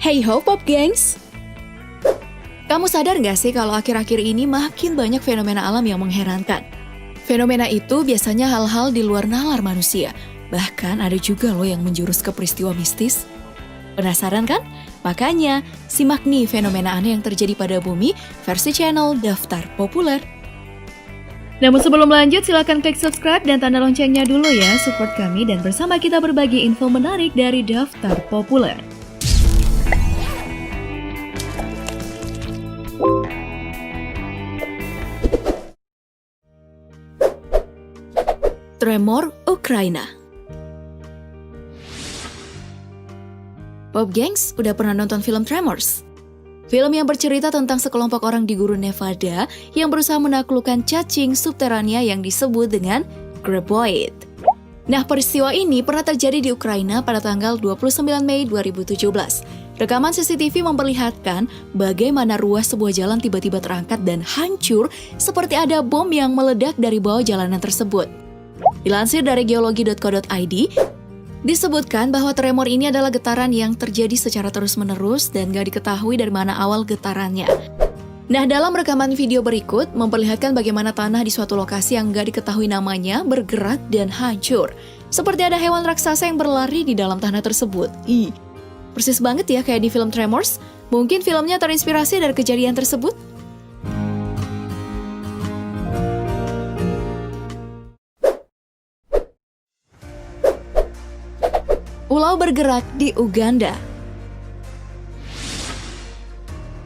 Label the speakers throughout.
Speaker 1: Hey ho Pop Gengs! Kamu sadar nggak sih kalau akhir-akhir ini makin banyak fenomena alam yang mengherankan? Fenomena itu biasanya hal-hal di luar nalar manusia. Bahkan ada juga loh yang menjurus ke peristiwa mistis. Penasaran kan? Makanya, simak nih fenomena aneh yang terjadi pada bumi versi channel Daftar Populer. Namun sebelum lanjut, silakan klik subscribe dan tanda loncengnya dulu ya. Support kami dan bersama kita berbagi info menarik dari Daftar Populer. Tremor Ukraina. Pop Gengs, udah pernah nonton film Tremors? Film yang bercerita tentang sekelompok orang di gurun Nevada yang berusaha menaklukkan cacing subterania yang disebut dengan graboid. Nah, peristiwa ini pernah terjadi di Ukraina pada tanggal 29 Mei 2017. Rekaman CCTV memperlihatkan bagaimana ruas sebuah jalan tiba-tiba terangkat dan hancur seperti ada bom yang meledak dari bawah jalanan tersebut. Dilansir dari geologi.co.id, disebutkan bahwa tremor ini adalah getaran yang terjadi secara terus-menerus dan gak diketahui dari mana awal getarannya. Nah, dalam rekaman video berikut memperlihatkan bagaimana tanah di suatu lokasi yang gak diketahui namanya bergerak dan hancur. Seperti ada hewan raksasa yang berlari di dalam tanah tersebut. Persis banget ya kayak di film Tremors. Mungkin filmnya terinspirasi dari kejadian tersebut? Pulau bergerak di Uganda.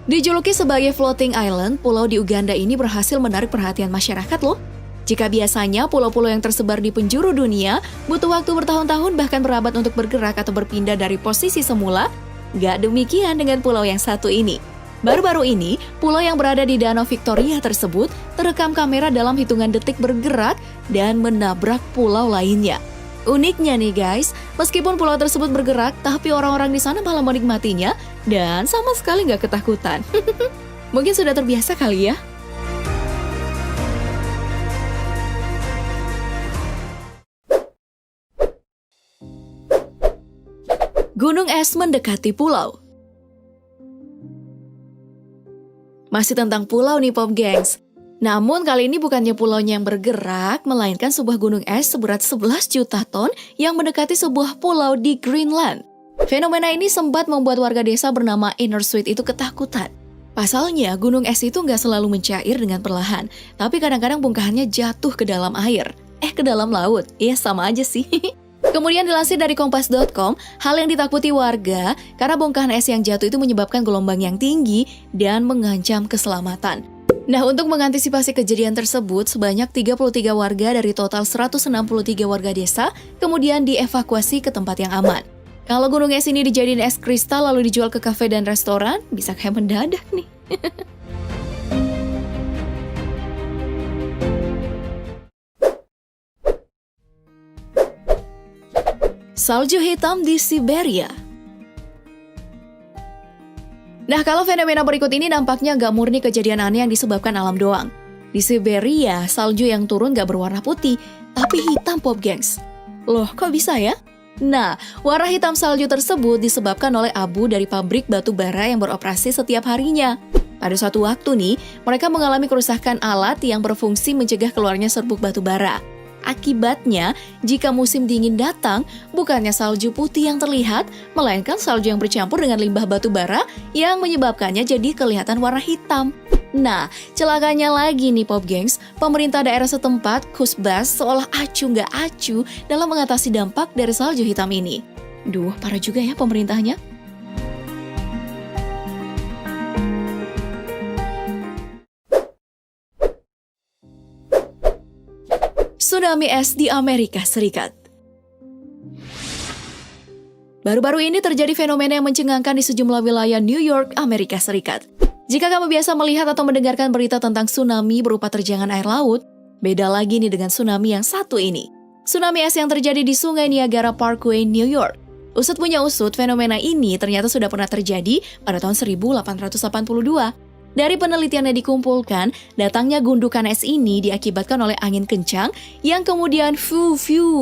Speaker 1: Dijuluki sebagai floating island, pulau di Uganda ini berhasil menarik perhatian masyarakat loh. Jika biasanya pulau-pulau yang tersebar di penjuru dunia butuh waktu bertahun-tahun bahkan berabad untuk bergerak atau berpindah dari posisi semula, gak demikian dengan pulau yang satu ini. Baru-baru ini, pulau yang berada di Danau Victoria tersebut terekam kamera dalam hitungan detik bergerak dan menabrak pulau lainnya. Uniknya nih guys, meskipun pulau tersebut bergerak, tapi orang-orang di sana malah menikmatinya dan sama sekali nggak ketakutan. Mungkin sudah terbiasa kali ya? Gunung es mendekati pulau. Masih tentang pulau nih Pop Gengs. Namun kali ini bukannya pulaunya yang bergerak, melainkan sebuah gunung es seberat 11 juta ton yang mendekati sebuah pulau di Greenland. Fenomena ini sempat membuat warga desa bernama Innersweet itu ketakutan. Pasalnya, gunung es itu nggak selalu mencair dengan perlahan, tapi kadang-kadang bongkahannya jatuh ke dalam air. Ke dalam laut. Iya, sama aja sih. Kemudian dilansir dari kompas.com, hal yang ditakuti warga karena bongkahan es yang jatuh itu menyebabkan gelombang yang tinggi dan mengancam keselamatan. Nah, untuk mengantisipasi kejadian tersebut, sebanyak 33 warga dari total 163 warga desa kemudian dievakuasi ke tempat yang aman. Kalau gunung es ini dijadiin es kristal lalu dijual ke kafe dan restoran, bisa kayak mendadak nih. Salju hitam di Siberia. Nah, kalau fenomena berikut ini nampaknya nggak murni kejadian aneh yang disebabkan alam doang. Di Siberia, salju yang turun nggak berwarna putih, tapi hitam Pop Gengs. Loh, kok bisa ya? Nah, warna hitam salju tersebut disebabkan oleh abu dari pabrik batu bara yang beroperasi setiap harinya. Pada suatu waktu nih, mereka mengalami kerusakan alat yang berfungsi mencegah keluarnya serbuk batu bara. Akibatnya, jika musim dingin datang, bukannya salju putih yang terlihat, melainkan salju yang bercampur dengan limbah batu bara yang menyebabkannya jadi kelihatan warna hitam. Nah, celakanya lagi nih Pop Gengs, pemerintah daerah setempat, Kusbas, seolah acuh nggak acuh dalam mengatasi dampak dari salju hitam ini. Duh, parah juga ya pemerintahnya. Tsunami es di Amerika Serikat. Baru-baru ini terjadi fenomena yang mencengangkan di sejumlah wilayah New York, Amerika Serikat. Jika kamu biasa melihat atau mendengarkan berita tentang tsunami berupa terjangan air laut, beda lagi nih dengan tsunami yang satu ini. Tsunami es yang terjadi di Sungai Niagara Parkway, New York. Usut punya usut, fenomena ini ternyata sudah pernah terjadi pada tahun 1882. Dari penelitian yang dikumpulkan, datangnya gundukan es ini diakibatkan oleh angin kencang yang kemudian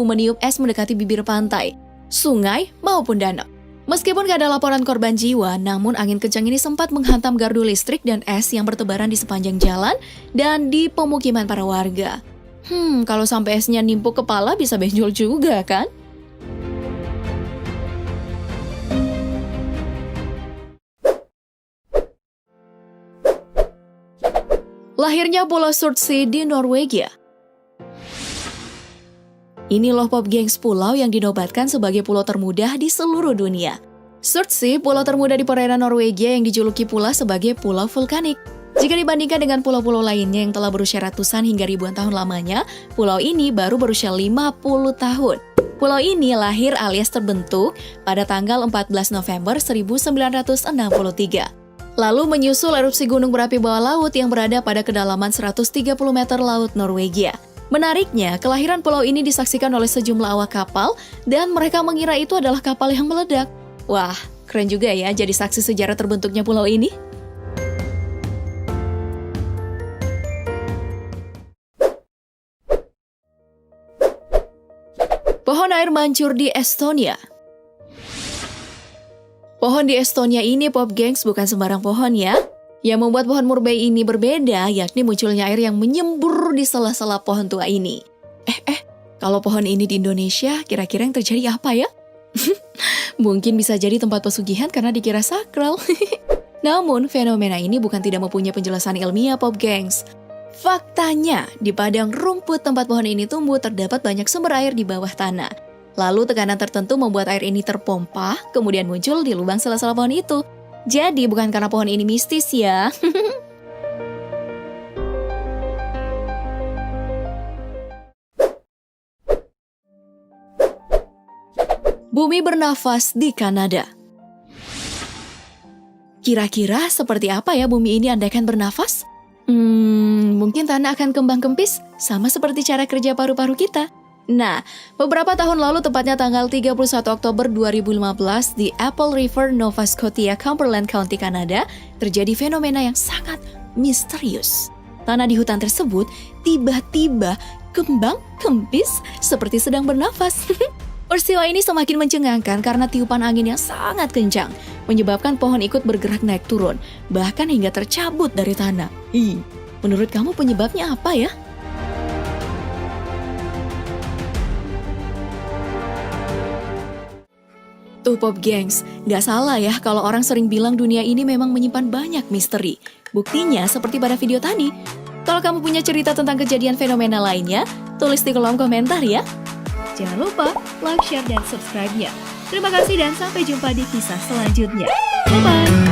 Speaker 1: meniup es mendekati bibir pantai, sungai maupun danau. Meskipun gak ada laporan korban jiwa, namun angin kencang ini sempat menghantam gardu listrik dan es yang bertebaran di sepanjang jalan dan di pemukiman para warga. Kalau sampai esnya nimpuk kepala bisa benjol juga kan? Lahirnya Pulau Surtsey di Norwegia. Ini loh Pop Gengs pulau yang dinobatkan sebagai pulau termuda di seluruh dunia. Surtsey, pulau termuda di perairan Norwegia yang dijuluki pula sebagai pulau vulkanik. Jika dibandingkan dengan pulau-pulau lainnya yang telah berusia ratusan hingga ribuan tahun lamanya, pulau ini baru berusia 50 tahun. Pulau ini lahir alias terbentuk pada tanggal 14 November 1963. Lalu menyusul erupsi gunung berapi bawah laut yang berada pada kedalaman 130 meter laut Norwegia. Menariknya, kelahiran pulau ini disaksikan oleh sejumlah awak kapal dan mereka mengira itu adalah kapal yang meledak. Wah, keren juga ya jadi saksi sejarah terbentuknya pulau ini. Pohon air mancur di Estonia. Pohon di Estonia ini Pop Gengs bukan sembarang pohon ya. Yang membuat pohon murbei ini berbeda yakni munculnya air yang menyembur di sela-sela pohon tua ini. Kalau pohon ini di Indonesia kira-kira yang terjadi apa ya? Mungkin bisa jadi tempat pesugihan karena dikira sakral. Namun fenomena ini bukan tidak mempunyai penjelasan ilmiah Pop Gengs. Faktanya, di padang rumput tempat pohon ini tumbuh terdapat banyak sumber air di bawah tanah. Lalu tekanan tertentu membuat air ini terpompa, kemudian muncul di lubang sela-sela pohon itu. Jadi bukan karena pohon ini mistis ya. Bumi bernafas di Kanada. Kira-kira seperti apa ya bumi ini andaikan bernafas? Mungkin tanah akan kembang kempis, sama seperti cara kerja paru-paru kita. Nah, beberapa tahun lalu tepatnya tanggal 31 Oktober 2015 di Apple River, Nova Scotia, Cumberland County, Kanada, terjadi fenomena yang sangat misterius. Tanah di hutan tersebut tiba-tiba kembang kempis seperti sedang bernafas. Peristiwa ini semakin mencengangkan karena tiupan angin yang sangat kencang, menyebabkan pohon ikut bergerak naik turun, bahkan hingga tercabut dari tanah. Menurut kamu penyebabnya apa ya? Tuh Pop Gengs, gak salah ya kalau orang sering bilang dunia ini memang menyimpan banyak misteri. Buktinya seperti pada video tadi. Kalau kamu punya cerita tentang kejadian fenomena lainnya, tulis di kolom komentar ya. Jangan lupa like, share, dan subscribe-nya. Terima kasih dan sampai jumpa di kisah selanjutnya. Bye-bye!